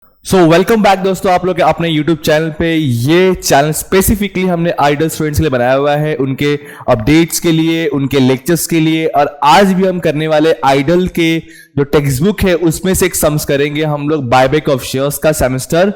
Welcome back दोस्तों, आप लोग के अपने YouTube चैनल पे। ये चैनल स्पेसिफिकली हमने आइडल स्टूडेंट्स के लिए बनाया हुआ है, उनके अपडेट्स के लिए, उनके लेक्चर्स के लिए। और आज भी हम करने वाले आइडल के जो टेक्स्ट बुक है उसमें से एक सम्स करेंगे हम लोग, बायबैक ऑफ शेयर्स का सेमेस्टर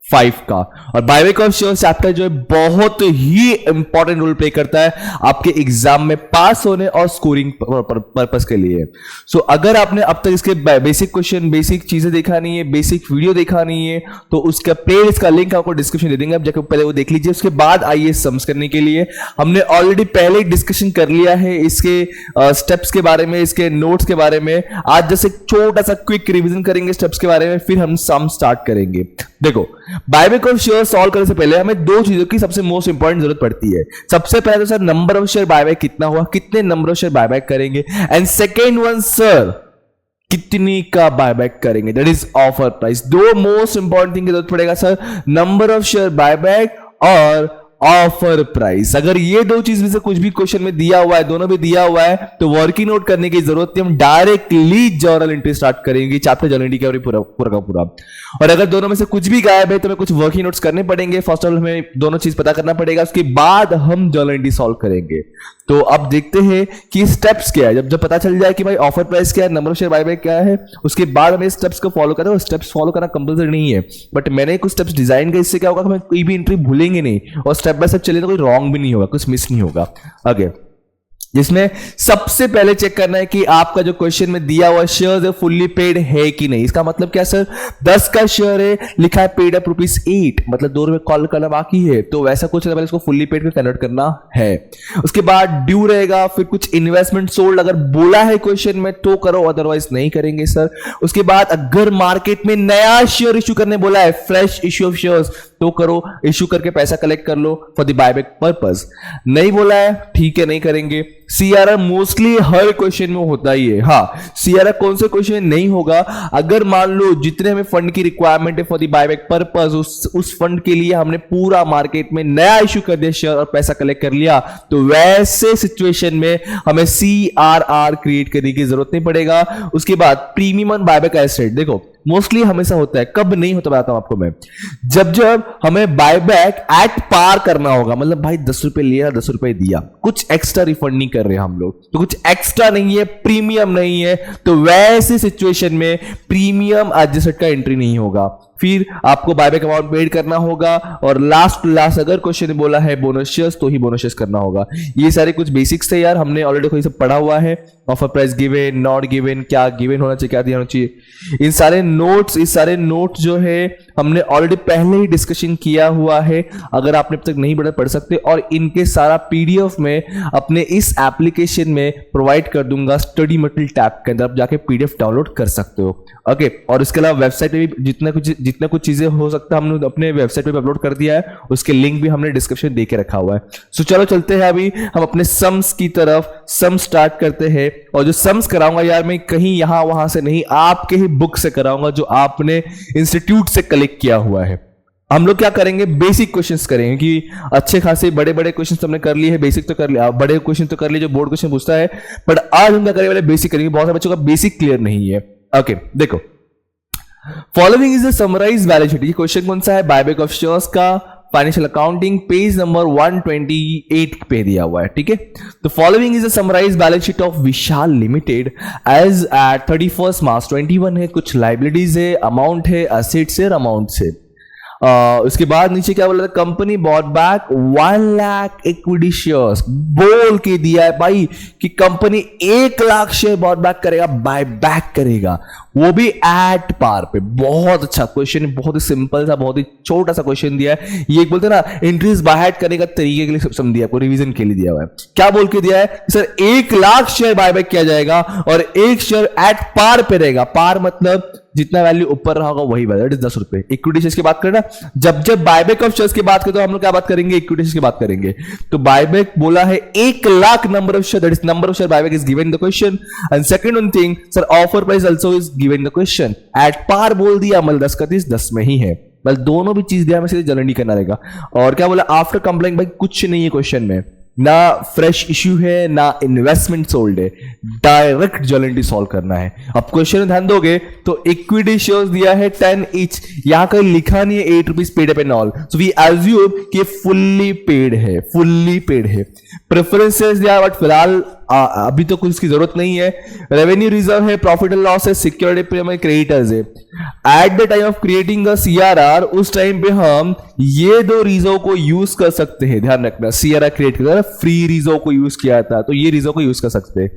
5 का। और बायबैक ऑफ शेयर्स चैप्टर जो है बहुत ही इंपॉर्टेंट रोल प्ले करता है आपके एग्जाम में पास होने और स्कोरिंग पर्पस के लिए। अगर आपने अब तक इसके बेसिक क्वेश्चन, बेसिक चीजें देखा नहीं है, बेसिक वीडियो देखा नहीं है, तो उसका प्लेलिस्ट का लिंक आपको डिस्क्रिप्शन दे देंगे, आप जाकर पहले वो देख लीजिए। उसके बाद आइए सम्स करने के लिए। हमने ऑलरेडी पहले ही डिस्कशन कर लिया है इसके स्टेप्स के बारे में, इसके नोट्स के बारे में। आज जैसे छोटा सा क्विक रिवीजन करेंगे स्टेप्स के बारे में, फिर हम सम स्टार्ट करेंगे। देखो, बायबैक ऑफ शेयर सॉल्व करने से पहले हमें दो चीजों की सबसे मोस्ट इंपॉर्टेंट जरूरत पड़ती है। सबसे पहले तो sir number of share buyback कितना हुआ, कितने नंबर ऑफ शेयर बायबैक करेंगे। एंड सेकेंड वन सर, कितनी का बायबैक करेंगे, दैट इज ऑफर प्राइस। दो मोस्ट इंपॉर्टेंट थिंग की जरूरत पड़ेगा sir, number of share buyback और ऑफर प्राइस। अगर ये दो चीज में से कुछ भी क्वेश्चन में दिया हुआ है, दोनों भी दिया हुआ है, तो वर्किंग नोट करने की जरूरत नहीं, हम डायरेक्टली जर्नल एंट्री स्टार्ट करेंगे, चैप्टर जर्नल एंट्री का पूरा का पूरा। और अगर दोनों में से कुछ भी गायब है तो हमें कुछ वर्किंग नोट्स करने पड़ेंगे। फर्स्ट ऑफ ऑल हमें दोनों चीज पता करना पड़ेगा, उसके बाद हम जर्नल एंट्री सॉल्व करेंगे। तो अब देखते हैं कि स्टेप्स क्या है। जब पता चल जाए कि भाई ऑफर प्राइस क्या है, नंबर ऑफ शेयर बायबैक क्या है, उसके बाद हमें स्टेप्स को फॉलो करना है। स्टेप्स फॉलो करना कंपल्सरी नहीं है, बट मैंने कुछ स्टेप्स डिजाइन किए, इससे क्या होगा, हमें कोई भी एंट्री भूलेंगे नहीं और स्टेप बाय स्टेप चले तो कोई रॉन्ग भी नहीं होगा, कुछ मिस नहीं होगा। आगे जिसमें सबसे पहले चेक करना है कि आपका जो क्वेश्चन में दिया हुआ शेयर है फुल्ली पेड है कि नहीं। इसका मतलब क्या सर, 10 का शेयर है, लिखा है पेड अप ₹8, मतलब 2 रुपए कॉल करना बाकी है, तो वैसा कुछ पहले इसको फुल्ली पेड में कन्वर्ट करना है। उसके बाद ड्यू रहेगा, फिर कुछ इन्वेस्टमेंट सोल्ड अगर बोला है क्वेश्चन में तो करो, अदरवाइज नहीं करेंगे सर। उसके बाद अगर मार्केट में नया शेयर इश्यू करने बोला है, फ्रेश इश्यू ऑफ शेयर्स, तो करो, इश्यू करके पैसा कलेक्ट कर लो फॉर द बायबैक पर्पस। नहीं बोला है, ठीक है, नहीं करेंगे। सीआरआर मोस्टली हर क्वेश्चन में होता ही है। हाँ, सीआरआर कौन से क्वेश्चन में नहीं होगा, अगर मान लो जितने हमें फंड की रिक्वायरमेंट है फॉर द बायबैक पर्पस, उस फंड के लिए हमने पूरा मार्केट में नया इश्यू कर दिया शेयर और पैसा कलेक्ट कर लिया, तो वैसे सिचुएशन में हमें सीआरआर क्रिएट करने की जरूरत नहीं पड़ेगा। उसके बाद प्रीमियम ऑन बायबैक एसेट, देखो मोस्टली हमेशा होता है, कब नहीं होता बताता हूं आपको मैं। जब हमें बायबैक एट पार करना होगा, मतलब भाई 10 रुपए लिया, 10 रुपए दिया, कुछ एक्स्ट्रा रिफंड नहीं कर रहे हम लोग, तो कुछ एक्स्ट्रा नहीं है, प्रीमियम नहीं है, तो वैसे सिचुएशन में प्रीमियम एडजस्टेड का एंट्री नहीं होगा। फिर आपको बायबैक अमाउंट पेड करना होगा, और लास्ट अगर क्वेश्चन ने बोला है बोनस शेयर्स, तो ही बोनस शेयर्स करना होगा। ये सारे कुछ बेसिक्स थे यार, हमने ऑलरेडी कोई सब पढ़ा हुआ है। Offer price given, not given, क्या गिवन होना चाहिए, क्या दिया होना चाहिए, इन सारे नोट्स जो है हमने ऑलरेडी पहले ही डिस्कशन किया हुआ है। अगर आपने अब तक नहीं पढ़ सकते, और इनके सारा पीडीएफ में अपने इस एप्लीकेशन में प्रोवाइड कर दूंगा, स्टडी मटेरियल टैब के अंदर आप जाके पीडीएफ डाउनलोड कर सकते हो। ओके, और इसके अलावा वेबसाइट में भी जितना कुछ चीजें हो सकता है हमने अपने वेबसाइट पे अपलोड कर दिया है, उसके लिंक भी हमने डिस्क्रिप्शन दे के रखा हुआ है। सो चलो चलते हैं, अभी हम अपने सम्स की तरफ। सम स्टार्ट करते हैं, और जो सम्स कराऊंगा यार मैं कहीं यहां वहां से नहीं, आपके ही बुक से कराऊंगा जो आपने इंस्टीट्यूट से कलेक्ट किया हुआ है। हम लोग क्या करेंगे, बेसिक क्वेश्चंस करेंगे, कि अच्छे खासे बड़े क्वेश्चंस तो हमने कर लिए हैं, बेसिक तो कर लिया, बड़े क्वेश्चन तो कर लिए जो बोर्ड क्वेश्चन पूछता है, बट आज हम क्या करेंगे, वाले बेसिक करेंगे। बहुत सारे बच्चों का बेसिक क्लियर नहीं है। ओके, देखो, following is the summarised balance sheet. ये क्वेश्चन कौन सा है, बायबैक ऑफ शेयर्स का, फाइनेंशियल अकाउंटिंग, पेज नंबर 128 पे दिया हुआ है, ठीक है। तो following is the summarised balance sheet of Vishal limited as at 31 March 21 है। कुछ लाइबिलिटीज है, अमाउंट है, असेट्स है, अमाउंट है। उसके बाद नीचे क्या बोला था, company bought back 1 lakh equity shares. बोल के दिया है भाई कि company 1 lakh share bought back करेगा, बाय बैक करेगा, वो भी एट पार पे। बहुत अच्छा क्वेश्चन, बहुत ही सिंपल सा, बहुत ही छोटा सा क्वेश्चन दिया है। ये बोलते हैं ना, एंट्रीज बाय हैड करने का तरीके के लिए समझ दिया, आपको रिवीजन के लिए दिया हुआ है। क्या बोल के दिया है सर, 1 लाख शेयर बायबैक किया जाएगा और 1 शेयर एट पार पे रहेगा। पार मतलब जितना वैल्यू ऊपर रहा होगा वही वैल्यू, 10 रुपए। इक्विटी शेयर्स की बात करें ना, जब बायबैक ऑफ शेयर्स की बात करें तो हम लोग क्या बात करेंगे, इक्विटी शेयर्स की बात करेंगे। तो बायबैक बोला है 1 lakh number of share, that is number of share buyback is given in the question. And second one thing sir, offer price also is given in the question. At par बोल दिया, मतलब 10 का 30 10 में ही है, मतलब दोनों भी चीज दिया, हमें सीधे जनरली करना रहेगा। और क्या बोला, आफ्टर कंप्लाइंग, भाई कुछ नहीं है क्वेश्चन में, ना फ्रेश इश्यू है, ना इन्वेस्टमेंट सोल्ड है, डायरेक्ट जर्नल एंट्री सॉल्व करना है। अब क्वेश्चन में ध्यान दोगे तो इक्विटी शेयर्स दिया है 10 ईच, यहां कहीं लिखा नहीं है 8 rupees paid up and all, so we assume कि फुल्ली पेड है, फुल्ली पेड है। प्रेफरेंसेस दिया बट फिलहाल अभी तो कुछ इसकी जरूरत नहीं है। रेवेन्यू रिजर्व है, प्रॉफिट एंड लॉस है, सिक्योरिटी प्रीमियम, क्रेडिटर्स है। At the time of creating a CRR, उस टाइम पे हम ये दो रिजर्व को यूज कर सकते हैं। ध्यान रखना, सीआरआर क्रिएट कर फ्री रिजर्व को यूज किया था, तो ये रिजर्व को यूज कर सकते हैं।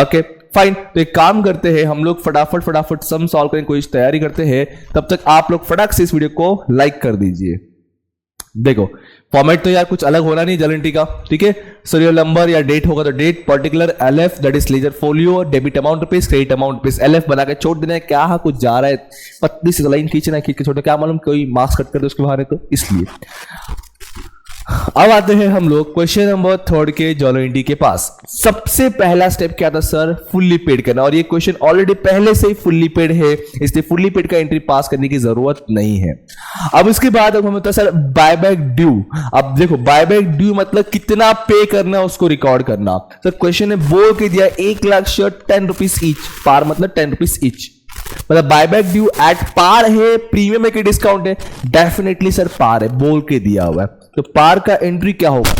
ओके फाइन, तो एक काम करते हैं हम लोग, फटाफट सम सॉल्व करने की कोशिश तैयारी करते हैं। तब तक आप लोग फटाक से इस वीडियो को लाइक कर दीजिए। देखो फॉर्मेट तो यार कुछ अलग होना नहीं जर्नल एंट्री का, ठीक है। सीरियल नंबर या डेट होगा तो date, particular LF that is ledger folio, debit amount rupees, credit amount rupees. LF बना के छोड़ देना है, क्या कुछ जा रहा है, पतली सी लाइन खींचना है, खींच के छोड़ना, क्या मालूम कोई मार्क्स कट कर दे उसके बाहर, तो इसलिए। अब आते हैं हम लोग क्वेश्चन नंबर 3 के जर्नल एंट्री के पास। सबसे पहला स्टेप क्या था सर, फुल्ली पेड करना, और ये क्वेश्चन ऑलरेडी पहले से ही फुल्ली पेड है, इसलिए फुल्ली पेड का एंट्री पास करने की जरूरत नहीं है। अब इसके बाद अब हमें होता है सर बायबैक ड्यू। अब देखो बायबैक ड्यू मतलब कितना पे करना है उसको रिकॉर्ड करना। सर क्वेश्चन ने बोल के दिया 1 लाख शेयर 10 रुपीज ईच, पार मतलब 10 रुपीज ईच, मतलब बायबैक ड्यू एट पार है, प्रीमियम है कि डिस्काउंट है, डेफिनेटली सर पार है, बोल के दिया हुआ है। तो पार का एंट्री क्या होगा,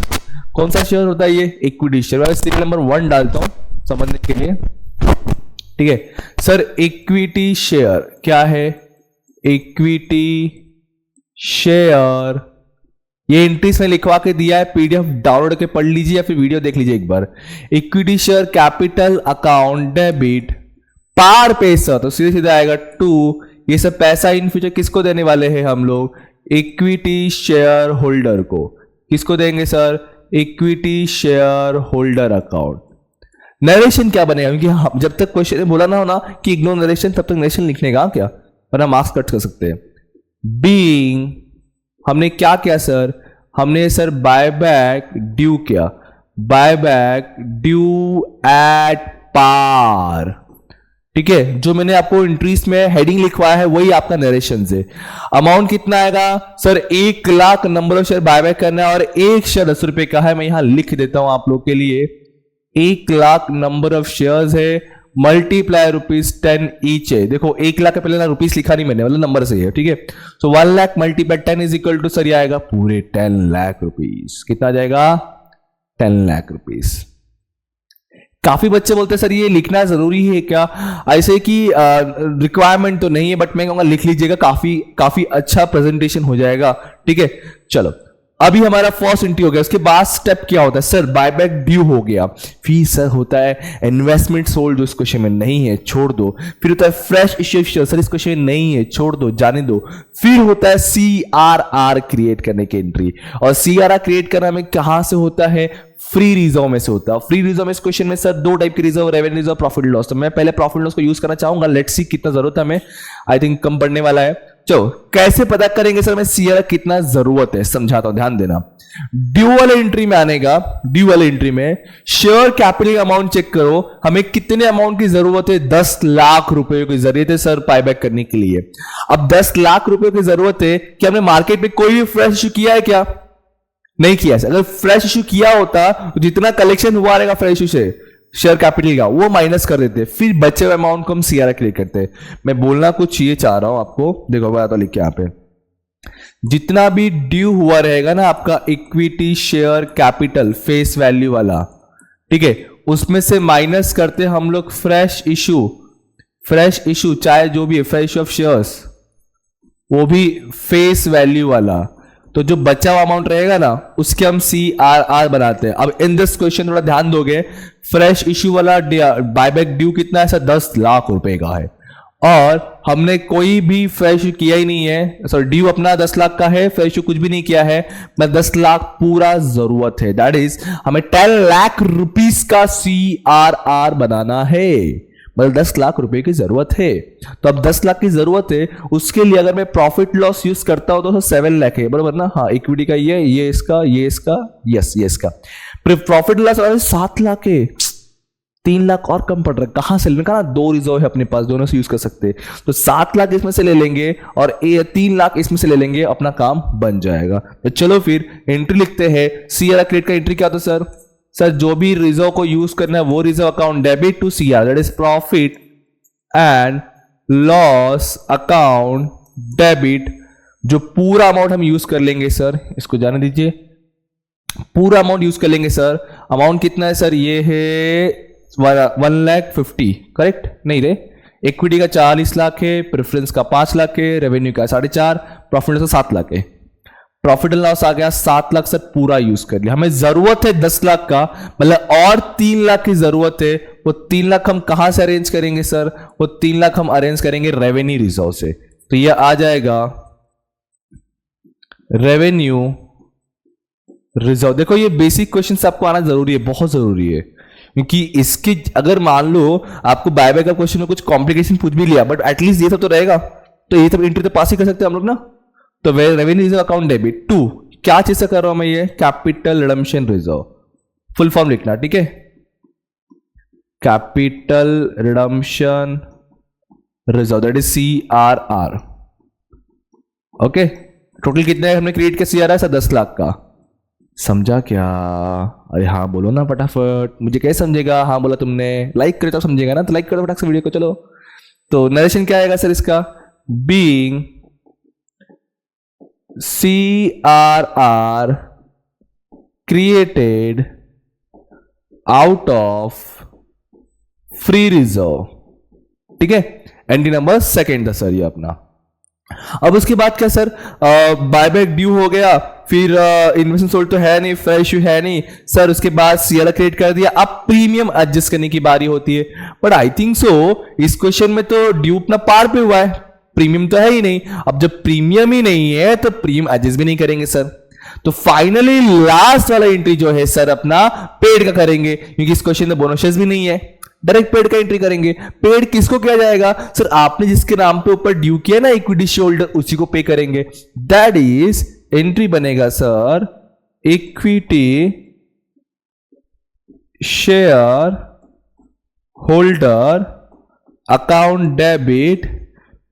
कौन सा शेयर होता है ये, इक्विटी शेयर। मैं सीरियल नंबर 1 डालता हूं समझने के लिए, ठीक है सर। इक्विटी शेयर क्या है, इक्विटी शेयर, ये एंट्रीज में लिखवा के दिया है, पीडीएफ डाउनलोड के पढ़ लीजिए या फिर वीडियो देख लीजिए एक बार। Equity share capital account debit, पार पैसा तो सीधे सीधे आएगा 2। ये सब पैसा इन फ्यूचर किसको देने वाले हैं हम लोग, इक्विटी शेयर होल्डर को। किसको देंगे sir, equity share holder account. Narration क्या बनेगा, क्योंकि जब तक क्वेश्चन में बोला ना हो ना कि इग्नोर नरेशन, तब तक नरेशन लिखने का क्या, वरना मार्क्स कट कर सकते हैं। बीइंग हमने क्या किया सर, हमने सर बायबैक ड्यू किया, बायबैक ड्यू एट पार, ठीक है। जो मैंने आपको एंट्रीज में हेडिंग लिखवाया है वही आपका नरेशन से। अमाउंट कितना आएगा sir, 1 lakh number of share buyback करना है, और 1 शेयर 10 रुपए का है। मैं यहां लिख देता हूं आप लोग के लिए, 1 लाख नंबर ऑफ शेयर्स है, मल्टीप्लाई ₹10 ईच है। देखो 1 लाख के पहले ना रुपीस लिखा नहीं मैंने, मतलब नंबर से है, ठीक है। So 1 lakh multiply 10 is equal to sir ये आएगा पूरे 10 लाख रुपीस। कितना आ जाएगा, 10 लाख रुपीस। काफी बच्चे बोलते हैं सर ये लिखना जरूरी है क्या, ऐसे कि रिक्वायरमेंट तो नहीं है, बट मैं कहूंगा लिख लीजिएगा, काफी अच्छा प्रेजेंटेशन हो जाएगा, ठीक है। चलो अभी हमारा फर्स्ट एंट्री हो गया, उसके बाद स्टेप क्या होता है सर, बायबैक ड्यू हो गया, फिर सर होता है इन्वेस्टमेंट सोल्ड, जो इस क्वेश्चन में नहीं है छोड़ दो। फिर होता है फ्रेश इश्यू शेयर, सर इस क्वेश्चन में नहीं है छोड़ दो, जाने दो। फिर होता है सीआरआर क्रिएट करने की एंट्री, और सीआरआर क्रिएट करना में कहां से होता है, फ्री रिजर्व में से होता है। फ्री रिजर्व में इस क्वेश्चन में सर 2 टाइप के reserve, revenue reserve, profit loss. तो मैं पहले प्रॉफिट लॉस को यूज करना चाहूंगा, लेट्स सी कितना जरूरत है हमें, आई थिंक कम पड़ने वाला है। चलो कैसे पता करेंगे सर, मैं सीआरआर कितना जरूरत है समझाता हूं, ध्यान देना। ड्यू वाले एंट्री में आने का, ड्यू वाले एंट्री में शेयर कैपिटल अमाउंट चेक करो, हमें कितने अमाउंट की जरूरत है, 10 लाख रुपए की जरूरत है सर बायबैक करने के लिए। अब 10 लाख रुपए की जरूरत है कि हमने मार्केट में कोई भी फ्रेश इश्यू किया है क्या, नहीं किया। अगर फ्रेश इश्यू किया होता तो जितना कलेक्शन हुआ रहेगा फ्रेश इश्यू से शेयर कैपिटल का वो माइनस कर देते, फिर बचे हुए अमाउंट को हम सीआरआर क्रिएट करते। मैं बोलना कुछ ये चाह रहा हूं आपको, देखो मैं तो लिख के यहां पे, जितना भी ड्यू हुआ रहेगा ना आपका equity share capital face value वाला, ठीक है, उसमें से माइनस करते हम लोग फ्रेश इशू चाहे जो भी है, फ्रेश ऑफ शेयर्स, वो भी फेस वैल्यू वाला। तो जो बचा हुआ अमाउंट रहेगा ना उसके हम सीआरआर बनाते हैं। अब इन दिस क्वेश्चन थोड़ा ध्यान दोगे, फ्रेश इश्यू वाला बायबैक ड्यू कितना है सर, 10 लाख रुपए का है, और हमने कोई भी फ्रेश किया ही नहीं है। सर ड्यू अपना 10 लाख का है, फ्रेश कुछ भी नहीं किया है, मैं 10 लाख पूरा जरूरत है, दैट इज हमें 10 लाख रुपीस का सीआरआर बनाना है, मतलब 10 लाख रुपए की जरूरत है। तो अब 10 लाख की जरूरत है, उसके लिए अगर मैं प्रॉफिट लॉस यूज करता हूं तो 7 लाख है, बराबर ना, हाँ इक्विटी का ये इसका, यस ये इसका, प्रॉफिट लॉस 7 लाख है, 3 लाख और कम पड़ रहा है, कहां से लेने का ना, 2 रिजर्व है अपने पास, दोनों से यूज कर सकते हैं। तो 7 लाख इसमें से ले लेंगे और 3 लाख इसमें से ले लेंगे, अपना काम बन जाएगा। तो चलो फिर एंट्री लिखते हैं, सीआरआर क्रिएट का एंट्री क्या होता है सर, सर जो भी रिजर्व को यूज करना है वो reserve account debit to CR, that is profit and loss account debit. जो पूरा अमाउंट हम यूज कर लेंगे सर, इसको जाने दीजिए, पूरा अमाउंट यूज कर लेंगे सर। अमाउंट कितना है सर, ये है 1,50,000 करेक्ट, नहीं रे, इक्विटी का 40 लाख है, प्रेफरेंस का 5 लाख है, रेवेन्यू का 4.5, प्रॉफिट का 7 लाख है। प्रॉफिट एंड लॉस आ गया 7 लाख सर, पूरा यूज कर लिया। हमें जरूरत है 10 लाख का, मतलब और 3 लाख की जरूरत है। वो 3 लाख हम कहां से अरेंज करेंगे सर, वो 3 लाख हम अरेंज करेंगे रेवेन्यू रिजर्व से। तो ये आ जाएगा रेवेन्यू रिजर्व। देखो ये बेसिक क्वेश्चन आपको आना जरूरी है, बहुत जरूरी है, क्योंकि इसके अगर मान लो आपको बाय का क्वेश्चन में कुछ कॉम्प्लिकेशन पूछ भी लिया, बट एटलीस्ट ये सब तो रहेगा, तो ये सब एंट्री तो पास ही कर सकते हैं हम लोग ना। तो revenue reserve account debit to, क्या चीज से कर रहा हूं मैं, ये capital redemption reserve, full form लिखना, ठीक है, capital redemption reserve, that is CRR। Okay, total कितने हमने क्रिएट किया CRR सर, 10 लाख का। समझा क्या? अरे हाँ बोलो ना फटाफट, मुझे कैसे समझेगा? हाँ बोला तुमने, लाइक करे तो समझेगा ना, तो लाइक करो फटाफट से वीडियो को। चलो, तो नरेशन क्या आएगा सर इसका, being CRR created out of free reserve, ठीक है, एंट्री नंबर सेकेंड था सर ये अपना। अब उसके बाद क्या सर, बायबैक ड्यू हो गया, फिर इन्वेस्टमेंट सोल्ड तो है नहीं, फ्रेश है नहीं सर, उसके बाद CRR क्रिएट कर दिया, अब प्रीमियम एडजस्ट करने की बारी होती है। बट आई थिंक सो इस क्वेश्चन में तो ड्यू अपना पार पे हुआ है, प्रीमियम तो है ही नहीं। अब जब प्रीमियम ही नहीं है तो प्रीमियम एडजस्ट भी नहीं करेंगे सर। तो फाइनली लास्ट वाला एंट्री जो है सर अपना पेड का करेंगे, क्योंकि इस क्वेश्चन में बोनसेस भी नहीं है, डायरेक्ट पेड का एंट्री करेंगे। पेड किसको किया जाएगा सर, आपने जिसके नाम पे ऊपर ड्यू किया ना इक्विटी शेयरहोल्डर, उसी को पे करेंगे। दैट इज एंट्री बनेगा sir equity share holder account debit,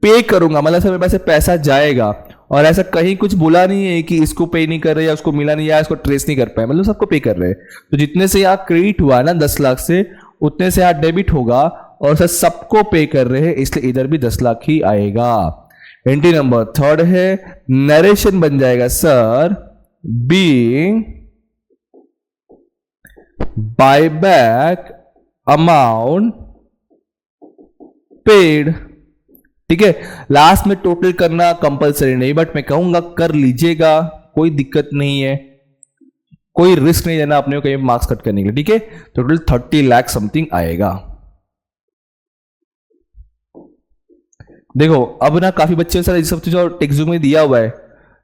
पे करूंगा, मतलब सर मेरे पास से पैसा जाएगा, और ऐसा कहीं कुछ बोला नहीं है कि इसको पे नहीं कर रहे या उसको मिला नहीं या इसको ट्रेस नहीं कर पाए, मतलब सबको पे कर रहे हैं। तो जितने से यहाँ क्रेडिट हुआ ना 10 लाख से, उतने से यहाँ डेबिट होगा, और सर सबको पे कर रहे हैं, इसलिए इधर भी 10 लाख ही आएगा। एंट्री नंबर थर्ड है, नरेशन बन जाएगा sir being buyback amount paid, ठीक है। लास्ट में टोटल करना कंपलसरी नहीं, बट मैं कहूंगा कर लीजिएगा, कोई दिक्कत नहीं है, कोई रिस्क नहीं लेना अपने को कहीं मार्क्स कट करने के लिए, ठीक है। टोटल 30 लाख समथिंग आएगा। देखो अब ना काफी बच्चे सर सब चीज और टेक्स्ट बुक में दिया हुआ है,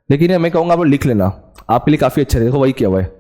लेकिन मैं कहूंगा आप लिख लेना, आपके लिए काफी अच्छा है। देखो वही किया हुआ है,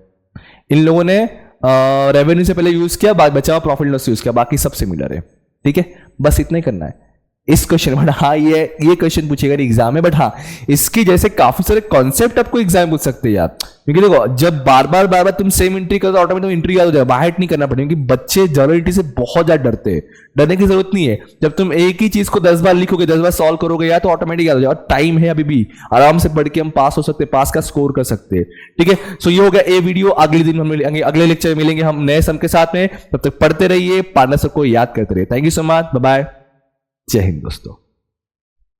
इन लोगों ने रेवेन्यू से पहले यूज किया, बाद बचा प्रॉफिट लॉस यूज किया, बाकी सब सिमिलर है, ठीक है। बस इतना ही करना है इस क्वेश्चन में। हाँ ये क्वेश्चन पूछेगा एग्जाम में, बट हाँ इसकी जैसे काफी सारे कॉन्सेप्ट आपको एग्जाम पूछ सकते हैं यार, क्योंकि देखो जब बार बार तुम सेम एंट्री करो तो ऑटोमेटिक एंट्री याद हो जाएगा, बाहर नहीं करना पड़ेगा, क्योंकि बच्चे जनरल एंट्री से बहुत ज्यादा डरते हैं। डरने की जरूरत नहीं है, जब तुम एक ही चीज को 10 बार लिखोगे, 10 बार सॉल्व करोगे यार, तो ऑटोमेटिक याद हो जाएगा। टाइम है अभी भी, आराम से पढ़ के हम पास हो सकते हैं, पास का स्कोर कर सकते हैं, ठीक है। सो ये हो गया ए वीडियो, अगले दिन हम मिलेंगे, अगले लेक्चर में मिलेंगे हम नए सम के साथ में। तब तक पढ़ते रहिए, पार्टनर सबको याद करते रहिए। Thank you so much, bye bye, जय हिंद दोस्तों।